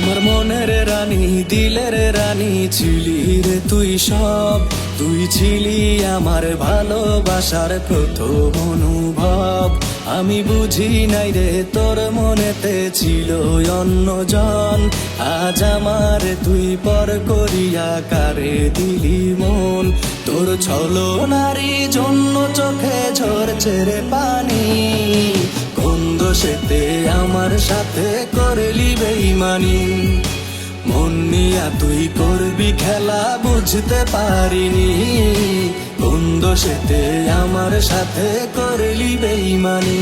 আমার মনের রানী দিলের রানী ছিলি রে তুই সব, তুই ছিলি আমার ভালোবাসার প্রথম অনুভব। আমি বুঝি নাই রে তোর মনেতে ছিল অন্যজন, আজ আমার তুই পর করিয়া কারে দিলি মন। তোর ছলনারই জন্য চোখে ঝরছে রে পানি, কোন দোষেতে আমার সাথে করলি বেইমানি। মন নিয়া তুই করবি খেলা বুঝতে পারিনি, কোন দোষেতে আমার সাথে করলি বেইমানি।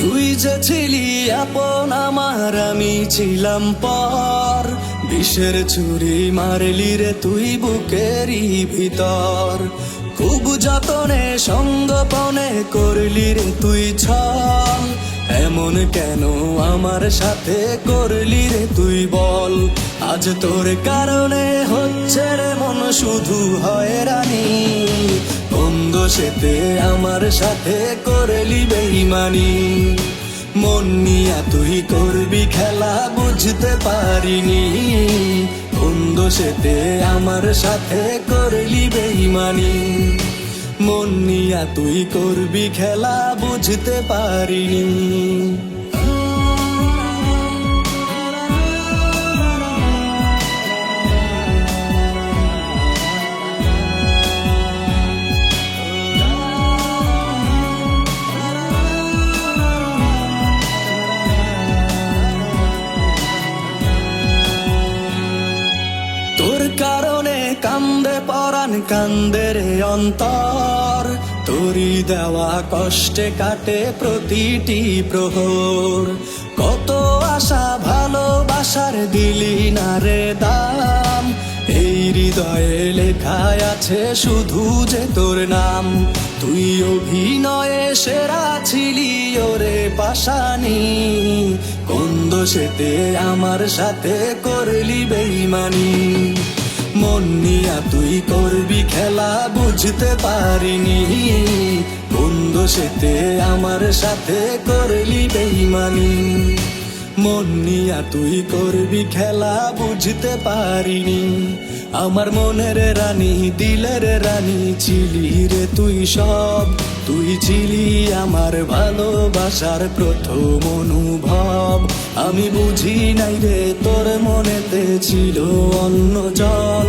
তুই যে ছিলি আপন আমার, আমি ছিলাম পর। বিষের ছুরি মারলি রে তুই বুকেরই ভিতর, খুব যতনে সঙ্গোপনে করলি রে তুই ছল। এমন কেন আমার সাথে করলি রে তুই বল, আজ তোর কারণে হচ্ছে রে মন শুধু হয়রানি। কোন দোষেতে আমার সাথে করলি বেইমানি, মন নিয়া তুই করবি খেলা বুঝতে পারিনি। কোন দোষেতে আমার সাথে করলি বেইমানি, মন নিয়া তুই করবি খেলা বুঝতে পারিনি। তোর কারণে কান্দে পরাণ কান্দে রে অন্তর, তোরই দেওয়া কষ্টে কাটে প্রতিটি প্রহর। কত আশা ভালোবাসার দিলি না রে দাম, এই হৃদয়ে লেখায় আছে শুধু যে তোর নাম। তুই অভিনয়ে সেরা ছিলি ওরে পাশানি, কোন দোষেতে আমার সাথে করলি বেইমানি। মন নিয়া তুই করবি খেলা বুঝতে পারিনি, কোন দোষেতে আমার সাথে করলি বেইমানি। মন নিয়া তুই করবি খেলা বুঝতে পারিনি। আমার মনের রানী দিলের রানী ছিলি রে তুই সব, তুই ছিলি আমার ভালোবাসার প্রথম অনুভব। আমি বুঝি নাই রে তোর মনেতে ছিল অন্যজন,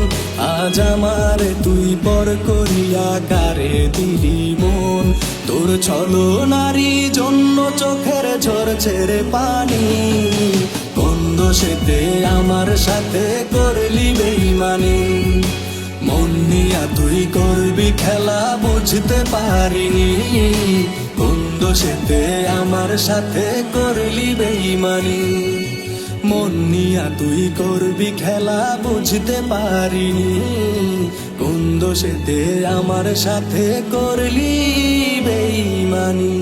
আজ আমার তুই পর করিয়া কারে দিলি মন। তোর ছলনারই জন্য চোখের ঝরছে রে পানি, কোন দোষেতে আমার সাথে করলি বেইমানি। মন নিয়া তুই করবি খেলা বুঝতে পারিনি, কোন দোষেতে আমার সাথে করলি বেইমানি। মন নিয়া তুই করবি খেলা বুঝতে পারিনি, কোন দোষেতে আমার সাথে করলি বেইমানি।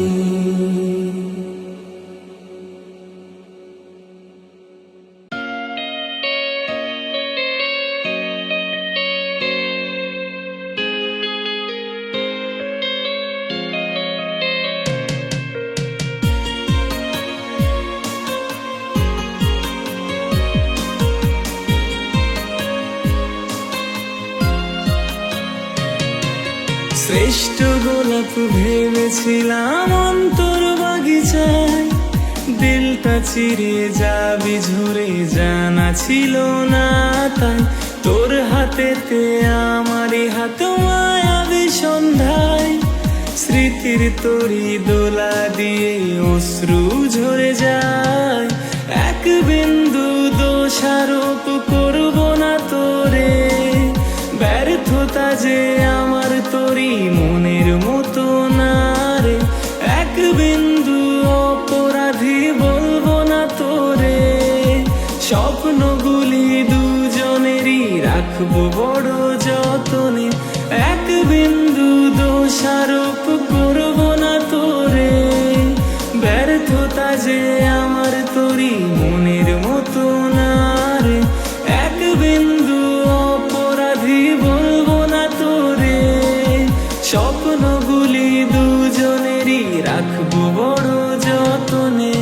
শ্রেষ্ঠ গোলাপ ভেবেছিলাম অন্তর বাগিচায়, দিলটা চিরে যাবি ঝরে জানা ছিল না তাই। তোর হাতেতে আমারই হাত মায়াবী সন্ধ্যায়, স্মৃতির তরি দোলা দিয়ে অশ্রু ঝরে যায়। এক বিন্দু দোষারোপ করব না তোরে, ব্যর্থতা যে আমার তোরই মনের মতো না রে। এক বিন্দু অপরাধী বলবো না তোরে, স্বপ্নগুলি দুজনেরই রাখবো বড় যতনে। এক বিন্দু দোষারোপ করব না তোরে, যে আমার তোরই মনের মতো না রে, এক বিন্দু অপরাধী বলবো না তোরে, স্বপ্নগুলি দুজনেরই রাখবো বড় যতনে।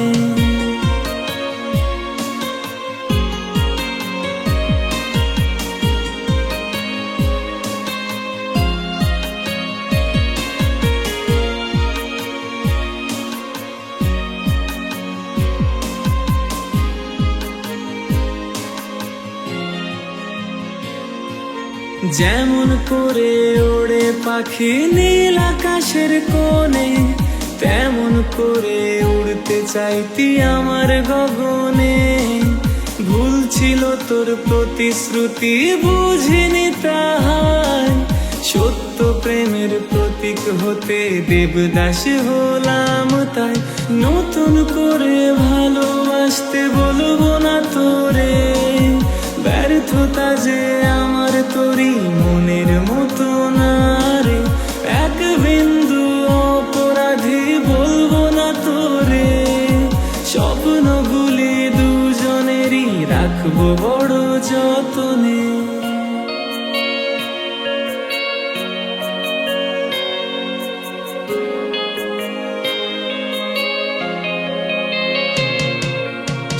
যেমন করে ওড়ে পাখি নীল আকাশের কোণে, তেমন করে উড়তে চাইতি আমার গগনে। ভুল ছিল তোর প্রতিশ্রুতি বুঝিনি তাহাই, সত্য প্রেমের প্রতীক হতে দেবদাস হলাম তাই। নতুন করে ভালোবাসতে বলবো না তোরে, ব্যর্থতা যে আমার তোরই মনের মতো না রে, এক বিন্দু অপরাধী বলবো না তোরে, স্বপ্নগুলি দুজনেরই রাখবো বড় যতনে।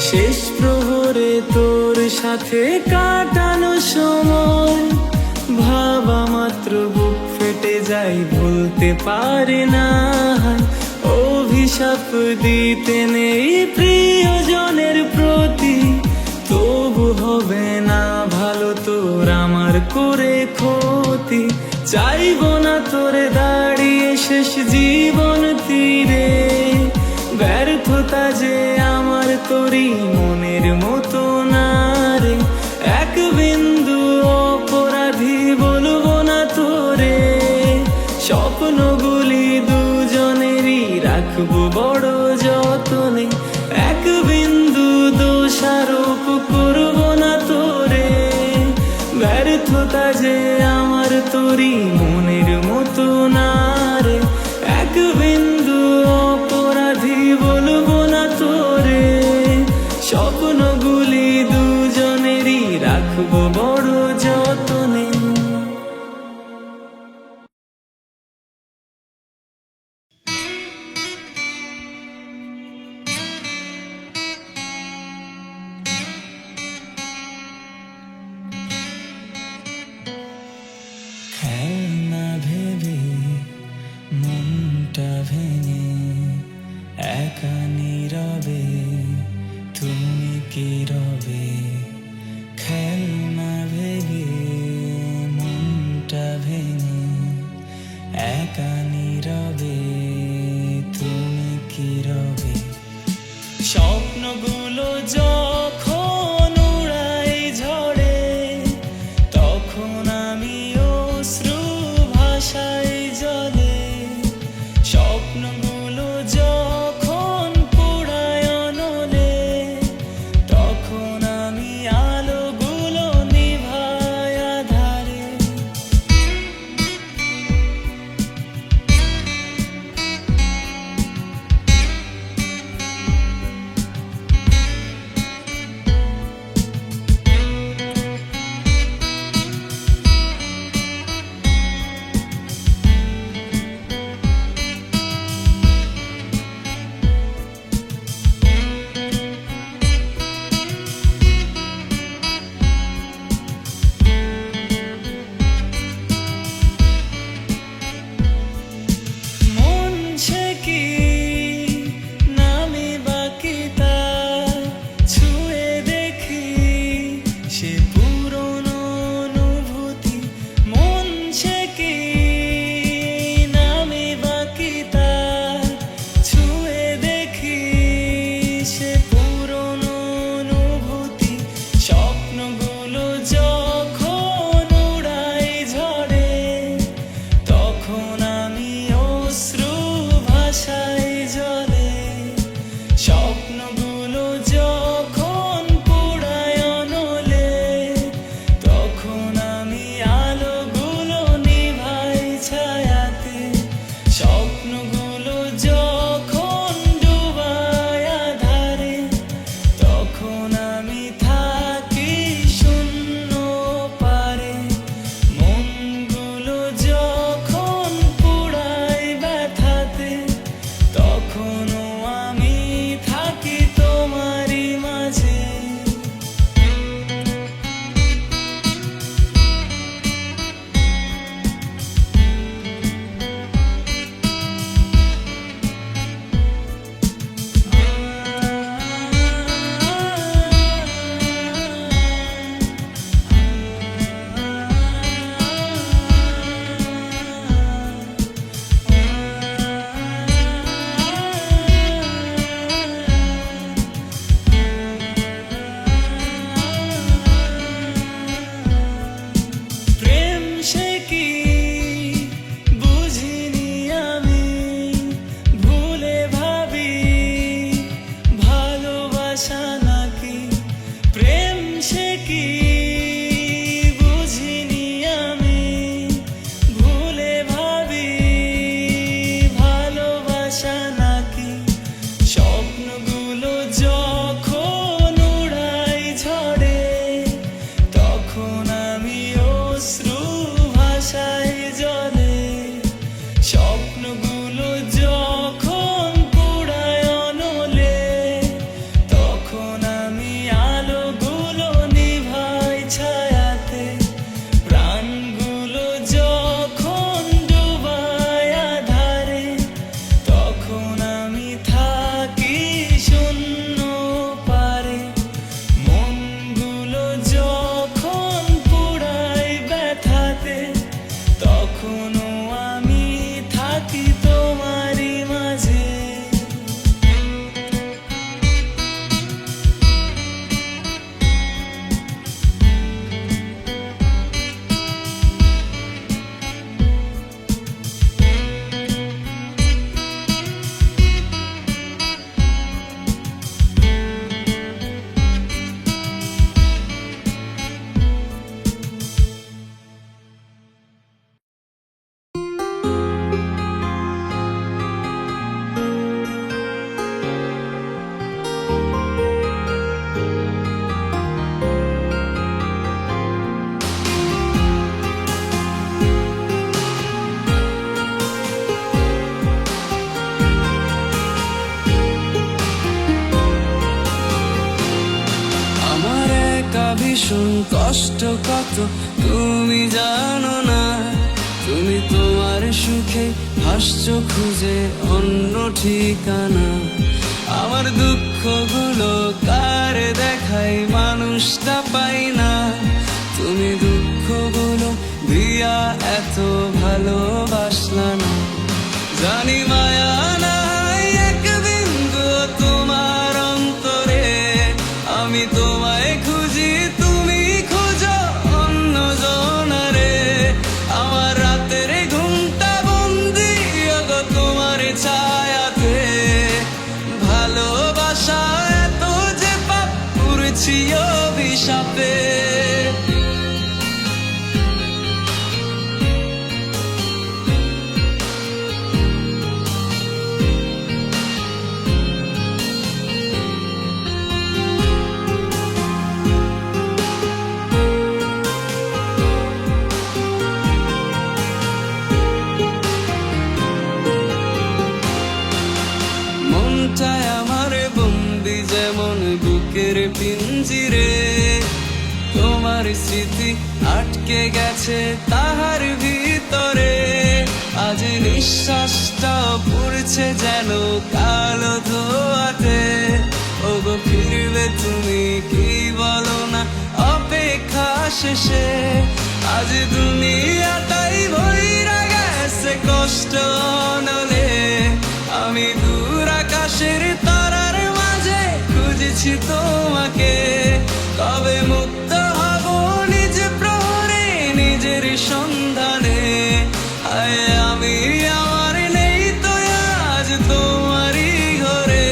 শেষ প্রহরে তোর সাথে কাটানো সময়, ভাবা মাত্র বুক ফেটে যায় ভুলতে পারে না। অভিশাপ দিতে নেই প্রিয়জনের প্রতি, তবু হবে না ভালো তোর আমার করে ক্ষতি। চাইবো না তোরে দাঁড়িয়ে শেষ জীবন তীরে, ব্যর্থতা যে আমার তোরই মনের মতো না রে, এক বিন্দু অপরাধী বলবো না তোরে, স্বপ্নগুলি দুজনেরই রাখবো বড় যতনে। এক বিন্দু দোষারোপ করবো না তোরে, ব্যর্থতা যে আমার তোরই মনের মতো না রে, এক বিন্দু অপরাধী বলবো না তোরে, স্বপ্নগুলি দুজনেরই রাখবো বড় যতনে। খেলনা ভেবে মনটা ভেঙে একা নীরবে তুমি কি রবে, খেলনা ভেবে মনটা ভেঙে একা নীরবে তুমি কি রবে। স্বপ্নগুলো যখন উড়াই ঝড়ে, তখন আমি অশ্রু ভীষণ কষ্ট কত তুমি জানো না। তুমি তোমার সুখে হাসছো খুঁজে অন্য ঠিকানা। আমার দুঃখগুলো কার দেখাই মানুষটা পাই না। তুমি দুঃখগুলো দিয়া এত ভালোবাসলা না। জানি মায়া নাই এক বিন্দু তোমার অন্তরে। আমি তোমায় খুঁজি তুমি খোঁজো অন্য জনারে। আমার রাতের ঘুমটা বন্দি গো তোমার ছায়াতে। ভালোবাসা এত যে পাপ করেছি অভিশাপে। মনটায় আমার বন্দি যেমন বুকের পিঞ্জিরে। তোমার স্মৃতি আটকে গেছে তাহার ভিতরে। আজ নিঃশ্বাসটা পড়ছে যেন কালো ধোয়াতে। ওগো ফিরবে তুমি কি বলো না অপেক্ষা শেষে। আজ দুনিয়াটাই ভইরা গেছে কষ্ট নলে। আমি দূর আকাশের তারার মাঝে খুঁজেছি তোমাকে। কবে মুক্ত হব নিজ প্রহরে নিজের সন্ধানে। আয় আমি আমার নেই তো আজ তোমারই ঘরে।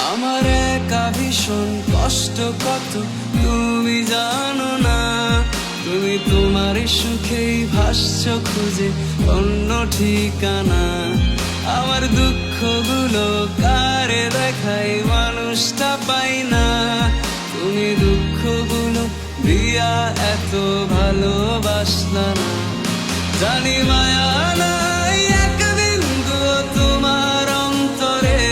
আমার একা ভীষণ কষ্ট কত তুমি জানো না। তুমি তোমার সুখেই ভাসছো খুঁজে অন্য ঠিকানা। আমার দুঃখগুলো কারে দেখাই মানুষটা পাই না। তুমি দুঃখগুলো দিয়া এত ভালোবাসলা না। জানি মায়া নাই এক বিন্দু তোমার অন্তরে।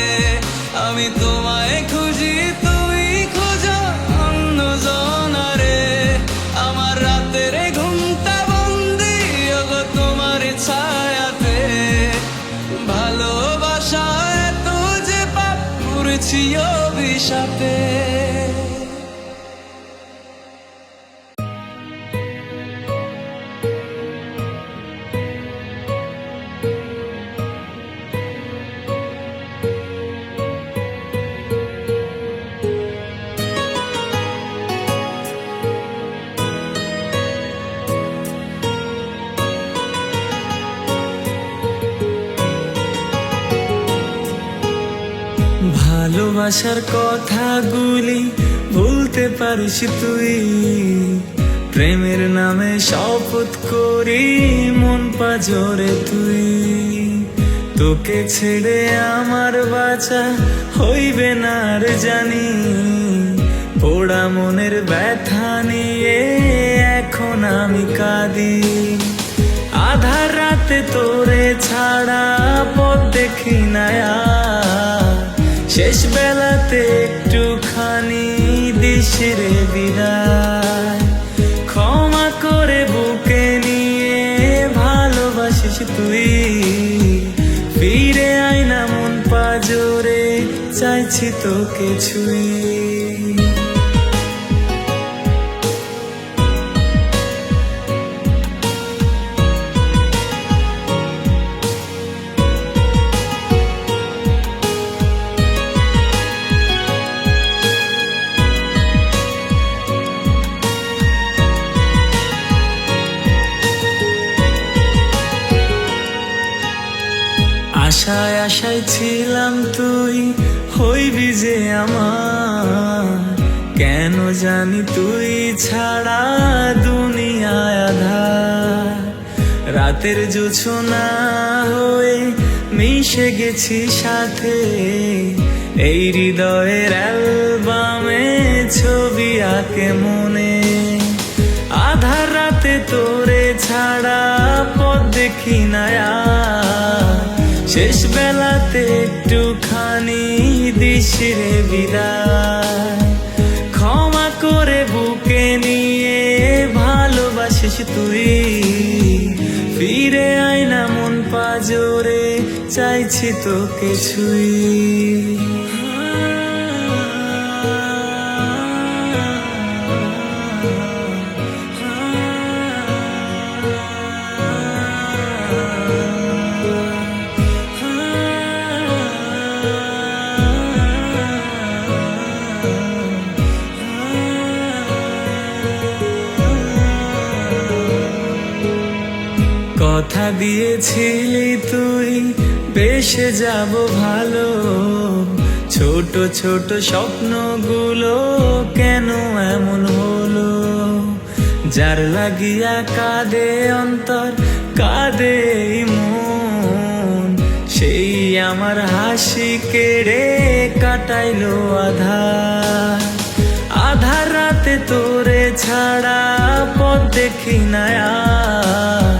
আমি তোমায় খুঁজি তুমি খোঁজো অন্য জনারে। আমার রাতের ঘুমটা বন্দি গো তোমার ছায়াতে। ভালোবাসা এত যে পাপ করেছি অভিশাপে। ভালোবাসার কথাগুলি ভুলতে পারিস তুই। প্রেমের নামে শপথ করি মন পাজরে তুই। তোকে ছেড়ে আমার বাঁচা হইবে না আর জানি। পোড়া মনের ব্যথা নিয়ে এখন আমি কাঁদি। আধার রাতে তোরে ছাড়া পথ দেখি না আর। শেষ বেলাতে একটুখানি দিশরে বিদায়। ক্ষমা করে বুকে নিয়ে ভালোবাসিস তুই। ফিরে আয় না মন পাজরে চাইছি তোকে ছুঁই। আশায় আশায় ছিলাম তুই হইবি যে আমার। কেন জানি তুই ছাড়া দুনিয়ায় আঁধার। রাতের জোছনা হয়ে মিশে গেছি সাথে। এই হৃদয়ের অ্যালবামে ছবি আঁকে মনে। আধার রাতে তোরে ছাড়া পথ দেখি না আর। শেষ বেলাতে একটুখানি দিস রে বিদায়, ক্ষমা করে বুকে নিয়ে ভালোবাসিস তুই, ফিরে আয় না মন পাজরে, চাইছি তোকে ছুঁই। কথা দিয়েছিলি তুই বেসে যাব ভালো, ছোট ছোট স্বপ্নগুলো কেন এমন হলো, যার লাগিয়া কাঁদে অন্তর কাঁদে এই মন, সেই আমার হাসি কেড়ে কাটাইলো আধার, আধার রাতে তোরে ছাড়া পথ দেখি না আর,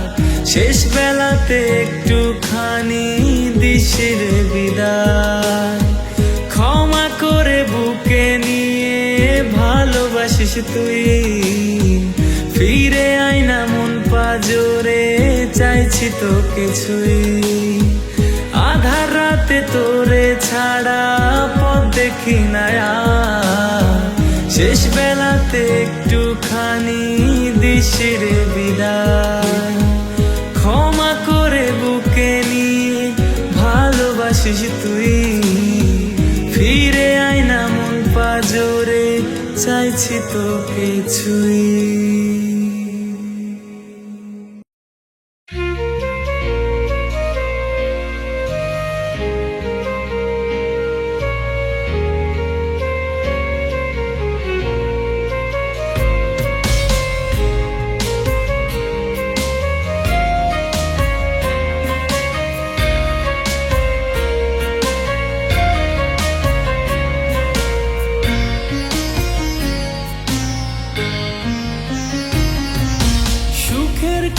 শেষ বেলাতে একটুখানি দিস রে বিদায়, ক্ষমা করে বুকে নিয়ে ভালোবাসিস তুই, ফিরে আয় না মন পাজরে, চাইছি তোকে ছুঁই। আধার রাতে তোরে ছাড়া পথ দেখি না আর, শেষ বেলাতে একটুখানি দিস রে বিদায়, ক্ষমা করে বুকে নিয়ে ভালোবাসিস তুই, ফিরে আয় না মন পাজরে, চাইছি তোকে ছুঁই।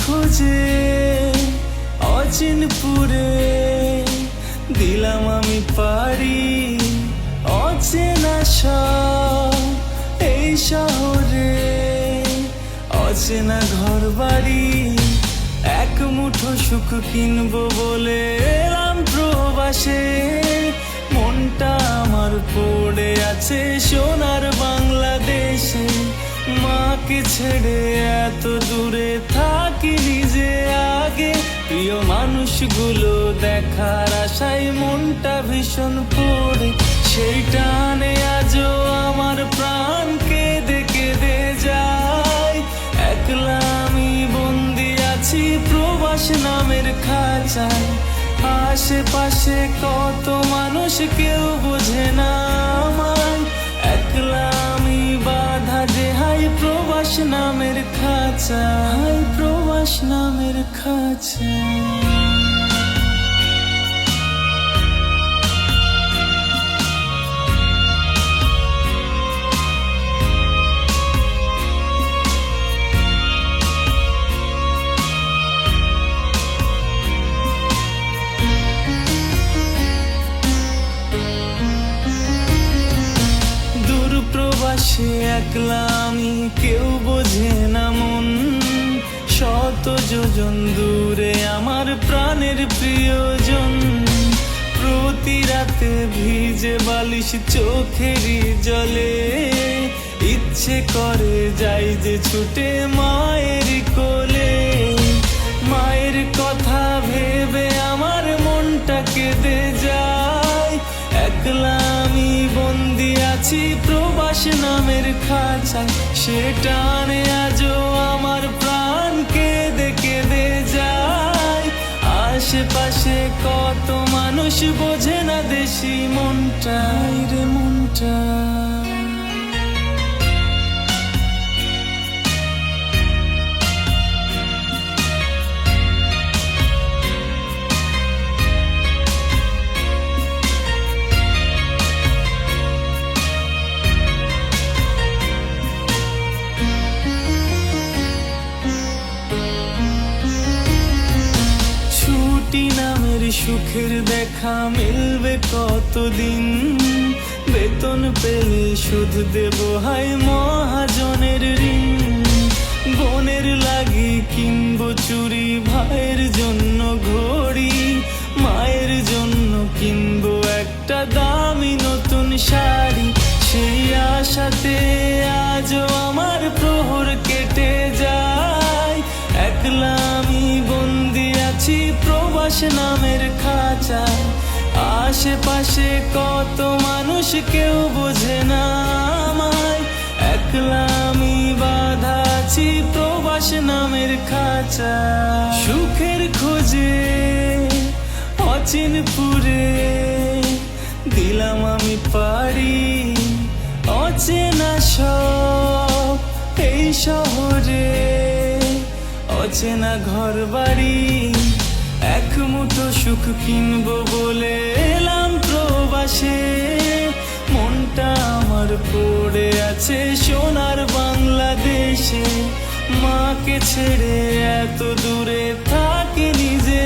খোঁজে অচিনপুরে দিলাম আমি পারি, অচেনা সব এই শহরে, অচেনা ঘর বাড়ি, এক মুঠো সুখ কিনবো বলে এলাম প্রবাসে, মনটা আমার পড়ে আছে সোনার বাংলাদেশে, মাকে ছেড়ে এত দূরে থাকি নিজে আগে, প্রিয় মানুষগুলো দেখার আশায় মনটা ভীষণ পড়ে, সেই টানে আজও আমার প্রাণ কেঁদে কেঁদে যায়, একলা আমি বন্দি আছি প্রবাস নামের খাঁচায়, আশেপাশে কত মানুষ কেউ বোঝে না আমায়, একলা আমি বাধা দেহাই প্রবাস নামের খাঁচায়, প্রবাস নামের খাঁচায়। প্রবাসে একলা আমি কেউ বোঝে না মন, শত যোজন দূরে আমার প্রাণের প্রিয়জন, প্রতি রাতে ভিজে বালিশ চোখেরই জলে, ইচ্ছে করে যাই যে ছুটে মায়ের কোলে, মায়ের কথা ভেবে আমার মনটা কেঁদে যায়, একলা আমি বন্দি আছি প্রবাস নামের খাঁচায়, সে টানে আজও আমার প্রাণ কেঁদে কেঁদে যায়, আশেপাশে কত মানুষ বোঝে না দেশি মনটা রে মনটা। ছুটি নামের সুখের দেখা মিলবে কতদিন, বেতন পেলে শোধ দেব হায় মহাজনের ঋণ। বোনের লাগি কিনবো চুরি, ভাইয়ের জন্য ঘড়ি, মায়ের জন্য কিনবো একটা দামি নতুন শাড়ি। সেই আশাতে আজও আমার প্রহর কেটে যায়, একলা আমি বন্দি আছি প্রবাস নামের খাঁচায়। আশেপাশে কত মানুষ কেউ বোঝে না আমায়, একলা আমি বাঁধা আছি প্রবাস নামের খাঁচায়। সুখের খোঁজে অচিনপুরে দিলাম আমি পাড়ি, অচেনা সব এই শহরে, অচেনা ঘর বাড়ি। এক মুঠো সুখ কিনবো বলে এলাম প্রবাসে, মনটা আমার পড়ে আছে সোনার বাংলাদেশে। মাকে ছেড়ে এত দূরে থাকি নিজে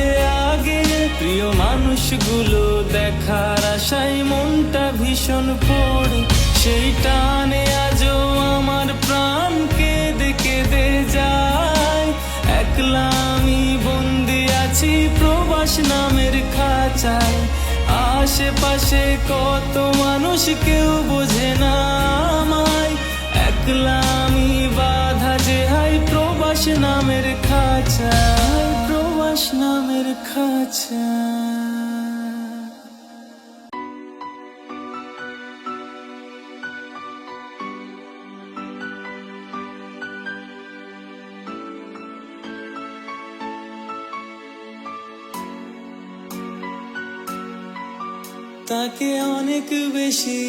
আগে, প্রিয় মানুষগুলো দেখার আশায় মনটা ভীষণ পড়ে। সেই টানে আজও আমার প্রাণ কেঁদে কেঁদে যায়, একলা আমি বন্দি আছি প্রবাস নামের খাঁচায়। আশেপাশে কত মানুষ কেউ বোঝে না আমায়, একলা আমি বাঁধা যে হাই প্রবাস নামের খাঁচায়, প্রবাস নামের খাঁচায়। তাকে অনেক বেশি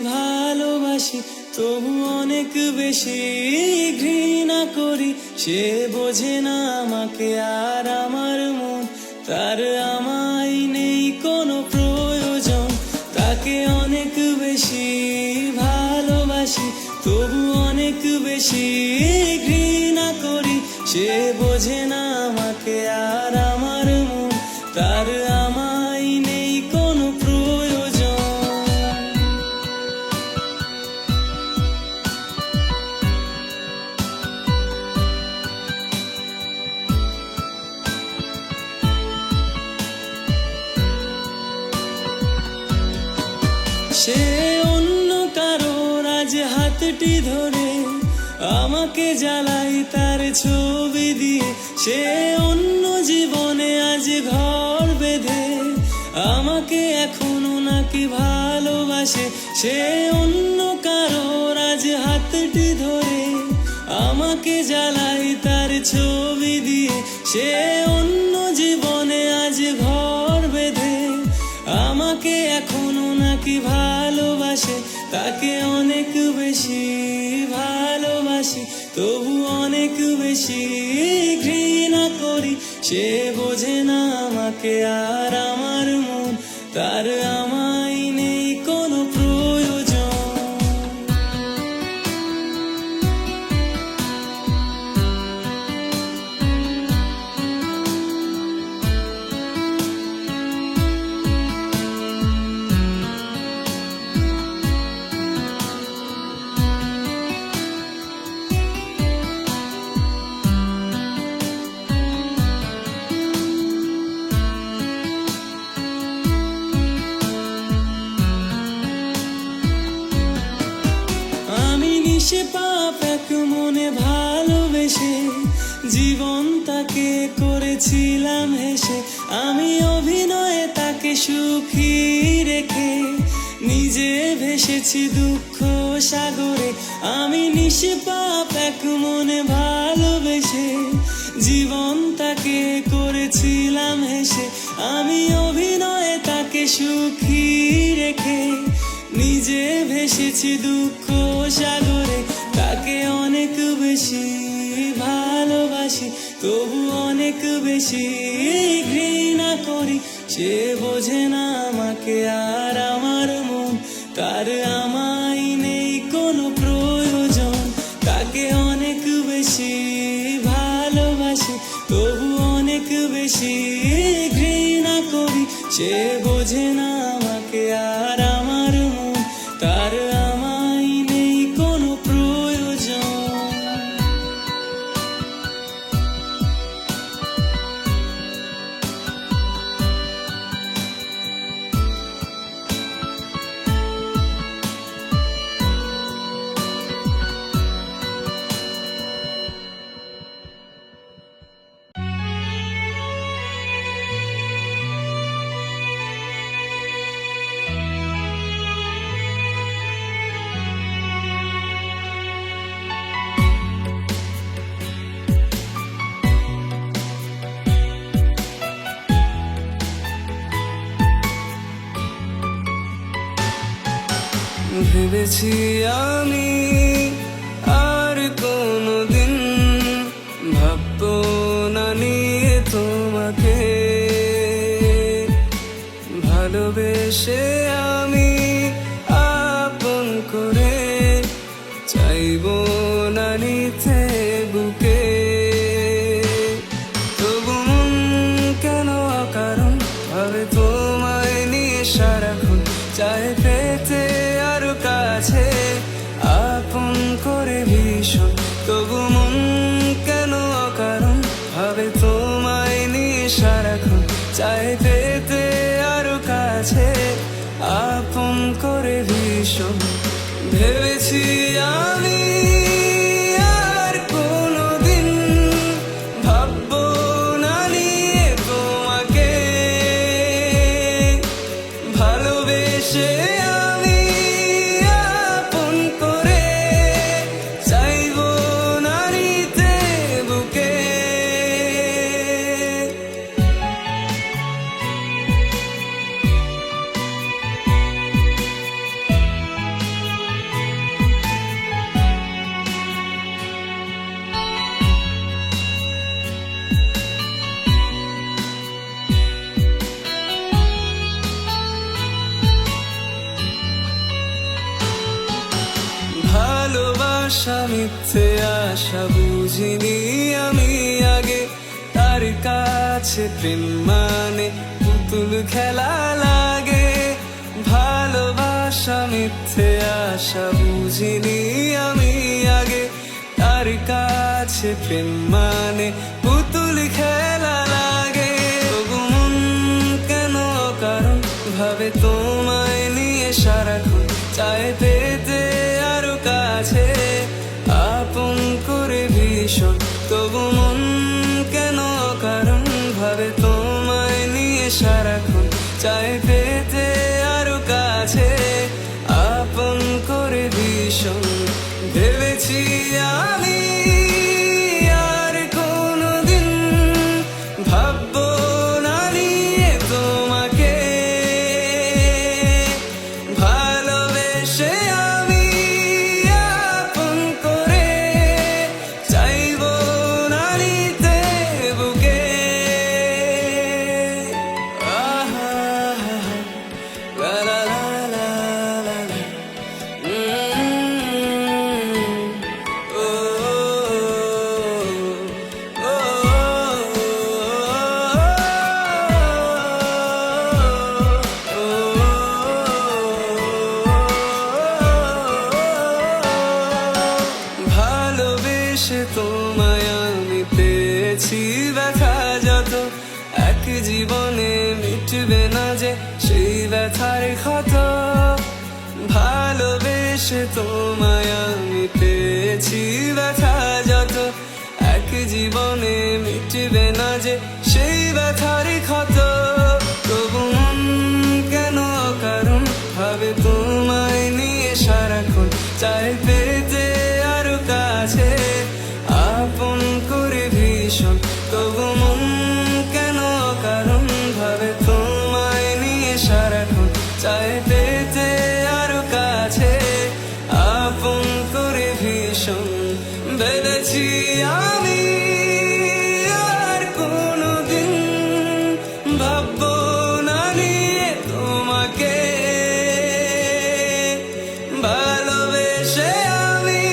ভালোবাসি, তবু অনেক বেশি ঘৃণা করি। সে বোঝে না আমাকে আর আমার মন, তার আমায় নেই কোনো প্রয়োজন। তাকে অনেক বেশি ভালোবাসি, তবু অনেক বেশি ঘৃণা করি। সে বোঝে না আমাকে আর আমার মন, তার আমায় নেই কোনো প্রয়োজন। সে অন্য কারোর আজ হাতটি ধরে আমাকে জ্বালাই তার ছবি দিয়ে। সে অন্য জীবনে আজ ঘর বেঁধে আমাকে এখনো নাকি ভালোবাসে। সে অন্য কারোর আজ হাতটি ধরে আমাকে জ্বালাই তার ছবি দিয়ে। সে অন্য জীবনে আজ ঘর বেঁধে আমাকে এখনো নাকি ভালোবাসে। তাকে অনেক বেশি ভালোবাসি, তবু অনেক বেশি ঘৃণা করি। সে বোঝে না আমাকে আর আমার মন, তার আমায় নেই কোনো প্রয়োজন। সে পাপ এক মনে ভালোবেসে জীবন তাকে করেছিলাম হেসে। আমি অভিনয়ে তাকে সুখী রেখে নিজে ভেসেছি দুঃখ সাগরে। আমি নিষ্পাপ এক মনে ভালোবেসে জীবন তাকে করেছিলাম হেসে। আমি অভিনয়ে তাকে সুখী রেখে নিজে ভেসেছি দুঃখ সাগরে। তাকে অনেক বেশি ভালোবাসি, তবু অনেক বেশি ঘৃণা করি। সে বোঝে না আমাকে আর আমার মন, তার আমায় নেই কোনো প্রয়োজন। তাকে অনেক বেশি ভালোবাসি, তবু অনেক বেশি ঘৃণা করি। সে বোঝে না আমাকে আর আমার মন, তার আমায় নেই কোনো প্রয়োজন। ভেবেছি আমি আর কোনোদিন ভাববো না নিয়ে তোমাকে, ভালোবেসে আমি আপন করে চাইবো না নিতে বুকে। তবু মন কেন অকারণ ভাবে তোমায় নিয়ে সারাক্ষণ, চায় পেতে আরো কাছে আপন করে ভীষণ। তবু মন কেন অকারণ ভাবে তোমায় নিয়ে সারাক্ষণ, চায় পেতে আরো কাছে আপন করে ভীষণ। ভেবেছি আমি আর কোনোদিন ভাববো না নিয়ে তোমাকে, ভালোবেসে আমি আপন করে চাইবো না নিতে বুকে। ভালোবাসা মিথ্যে আশা বুঝিনি আমি আগে, তার কাছে প্রেম মানে পুতুল খেলা লাগে। ভালোবাসা মিথ্যে আশা বুঝিনি আমি আগে, তার কাছে প্রেম মানে পুতুল খেলা লাগে। তবু মন কেন কারণ ভাবে তোমায় নিয়ে সারাক্ষণ, চায় পেতে আরো কাছে আপন করে ভীষণ। তবু মন কেন কারণ ভাবে তোমায় নিয়ে সারাক্ষণ, চায় পেতে আরো কাছে আপন করে ভীষণ। ভেবেছি আমি আর কোনোদিন ভাববো না নিয়ে তোমাকে, ভালোবেসে আমি আপন করে চাইবো না নিতে বুকে। আহা লা লা লা লা লা। ভালোবেসে তোমায় আমি পেয়েছি ব্যথা যত, এক জীবনে মিটবে না যে সেই ব্যথার ক্ষত। ভালোবেসে তোমায় আমি পেয়েছি ব্যথা যত, এক জীবনে মিটবে না যে সেই ব্যথার ক্ষত। তবু মন কেন কারণ ভাবে তোমায় নিয়ে সারাক্ষণ, চায় পেতে আরো কাছে আপন করে ভীষণ। তবু মন কেন কারণ ভাবে তোমায় নিয়ে সারাক্ষণ, চায় পেতে আরো কাছে আপন করে ভীষণ। ভেবেছি আমি আর কোনোদিন ভাববো না নিয়ে তোমাকে, ভালোবেসে আমি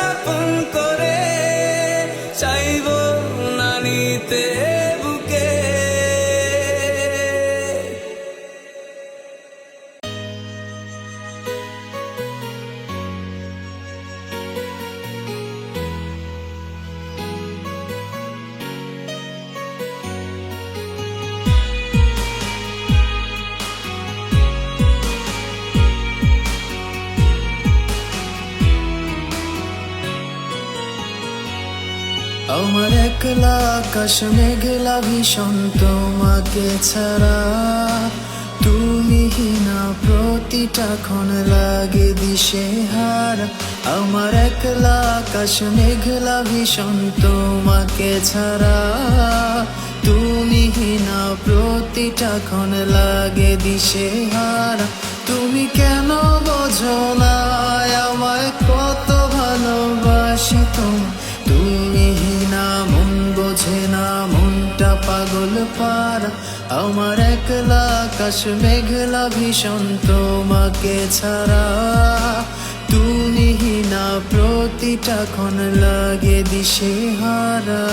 আপন করে চাইবো না নিতে বুকে। আমার একলা আকাশ মেঘলা ভীষণ তোমাকে ছাড়া, তুমি হিনা প্রতিটা ক্ষণ লাগে দিশেহারা। আমার একলা আকাশ মেঘলা ভীষণ তোমাকে ছাড়া, তুমি হিনা প্রতিটা ক্ষণ লাগে দিশেহারা। তুমি কেন বোঝো না আমায় কত ভালোবাসি তোমায়, তুমি হিনা মন বোঝে না মনটা পাগল পারা। আমার একলা আকাশ মেঘলা ভীষণ তোমাকে ছাড়া, তুমি হিনা প্রতিটা ক্ষণ লাগে দিশেহারা।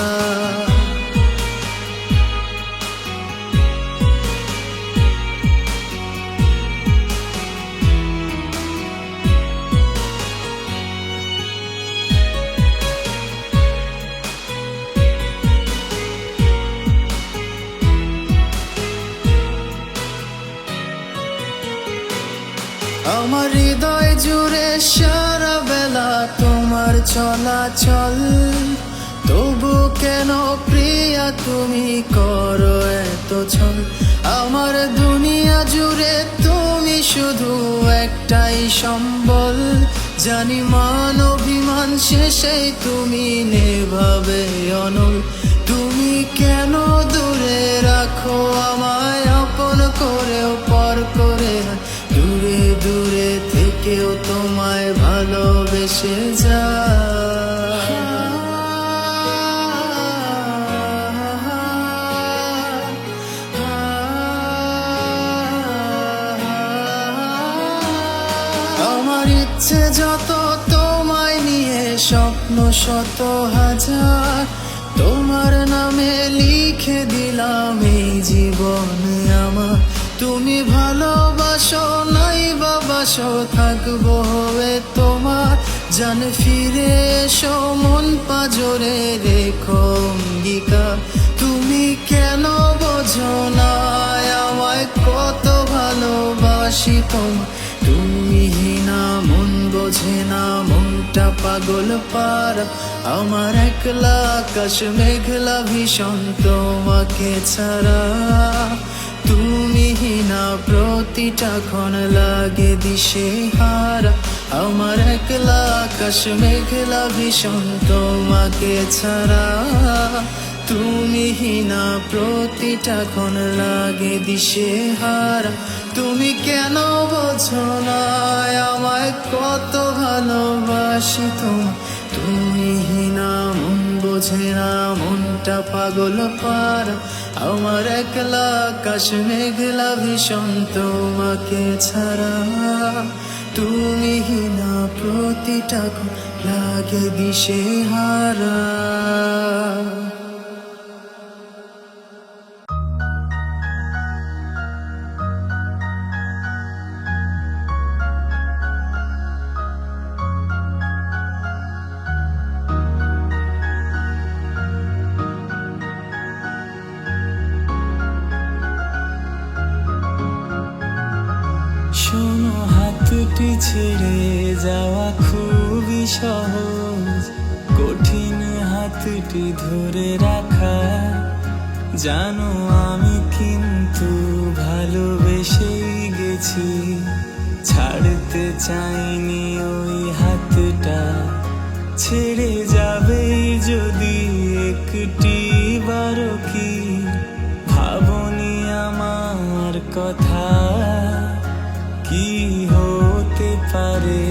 আমার হৃদয় জুড়ে সারা বেলা তোমার চলাচল, তবু কেন প্রিয়া তুমি করো এত ছল। আমার দুনিয়া জুড়ে তুমি শুধু একটাই সম্বল, জানি মান অভিমান শেষে তুমি নেভাবে অনল। তুমি কেন দূরে রাখো আমায় আপন করেও পর করে, দূরে দূরে থেকেও তোমায় ভালোবেসে যা। আমার ইচ্ছে যত তোমায় নিয়ে স্বপ্ন শত হাজার, তোমার নামে লিখে দিলাম এই জীবনে আমার। তুমি ভালোবাসো নাই বাবাসো থাকবো হয়ে তোমার, জান ফিরে এসো মন পাজরে রেখো অঙ্গীকার। তুমি কেন বোঝো না আমায় কত ভালোবাসি তোমায়, তুমি হিনা মন বোঝে না মনটা পাগল পারা। আমার একলা আকাশ মেঘলা ভীষণ তোমাকে ছাড়া, তুমি হিনা প্রতিটা ক্ষণ লাগে দিশেহারা। আমার একলা আকাশ মেঘলা ভীষণ তোমাকে ছাড়া, তুমি হিনা প্রতিটা ক্ষণ লাগে দিশেহারা। তুমি কেন বোঝো না আমায় কত ভালোবাসি তোমায়, তুমি হিনা মন বোঝে না মনটা পাগল পারা। আমার একলা আকাশ মেঘলা ভীষণ তোমাকে ছাড়া, তুমি হিনা প্রতিটা ক্ষণ লাগে দিশেহারা। শোনো, হাতটি ছেড়ে যাওয়া খুবই সহজ, কঠিন হাতটি ধরে রাখা। জানো আমি কিন্তু ভালোবেসেই গেছি, ছাড়তে চাইনি ওই হাতটা। ছেড়ে যাবে যদি একটি বারো কি ভাবনি আমার কথা, কি হতে পারে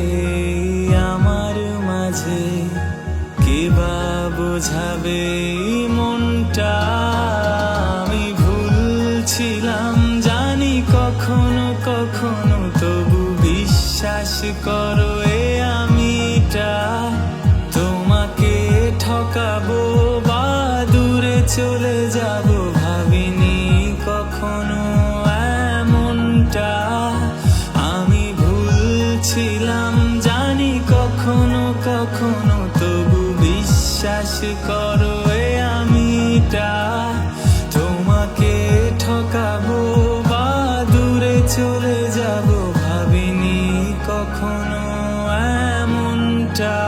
আমার মাঝে, কে বা বোঝাবে মনটা। আমি ভুলছিলাম জানি কখনো কখনো, তবু বিশ্বাস করো এ আমিটা। তোমাকে ঠকাবো বা দূরে চলে যাব, ভাবিনি কখনো এমনটা। আমি ভুলছিলাম জানি কখনো কখনো, তবু বিশ্বাস করো এ আমিটা। তোমাকে ঠকাবো বা দূরে চলে যাব, ভাবিনি কখনো এমনটা।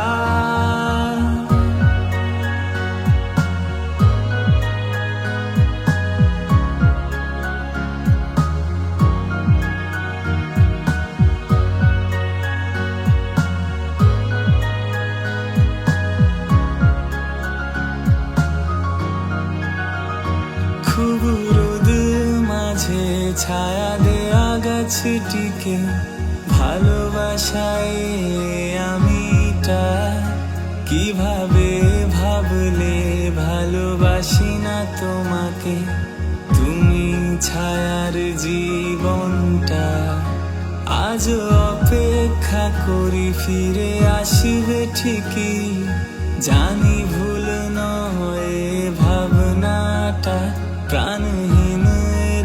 ছায়া দেয়া গাছটিকে ভালোবাসায় আমিটা কিভাবে ভাবলে ভালোবাসি না তোমাকে, তুমি ছায়ার জীবনটা। আজ অপেক্ষা করি ফিরে আসবে ঠিকই, জানি ভুল নয় ভাবনাটা, প্রাণহীন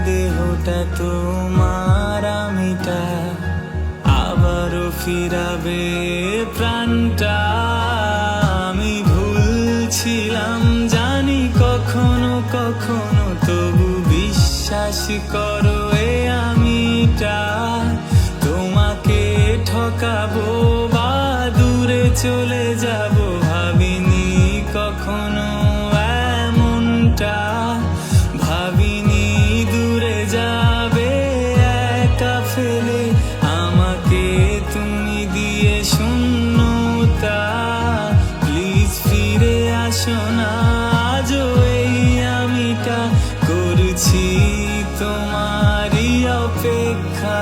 দেহটা তোমার আমিটা আবারও ফিরাবে প্রাণটা। আমি ভুলছিলাম জানি কখনো কখনো, তবু বিশ্বাস করো এ আমিটা তোমাকে ঠকাবো বা দূরে চলে যাব, ভাবিনি কখনো এমনটা, ভাবিনি দূরে যাবে একা ফেলে আমাকে তুমি দিয়ে শূন্যতা। প্লিজ ফিরে আসো না, আজও এই আমিটা করছি তোমারই অপেক্ষা।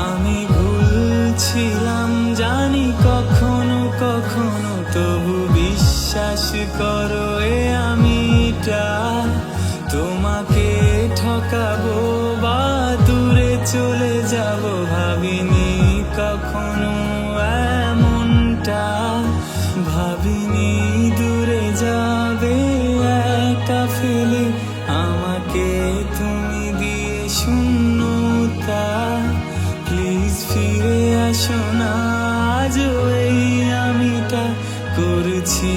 আমি ভুলছিলাম জানি কখনো কখনো, তবু বিশ্বাস করো এ আমিটা তোমাকে ঠকাবো বা দূরে চলে যাব, ভাবিনি কখনো এমনটা, ভাবিনি দূরে যাবে একা ফেলে আমাকে তুমি দিয়ে শূন্যতা। প্লিজ ফিরে আসো না, আজও এই আমিটা করছি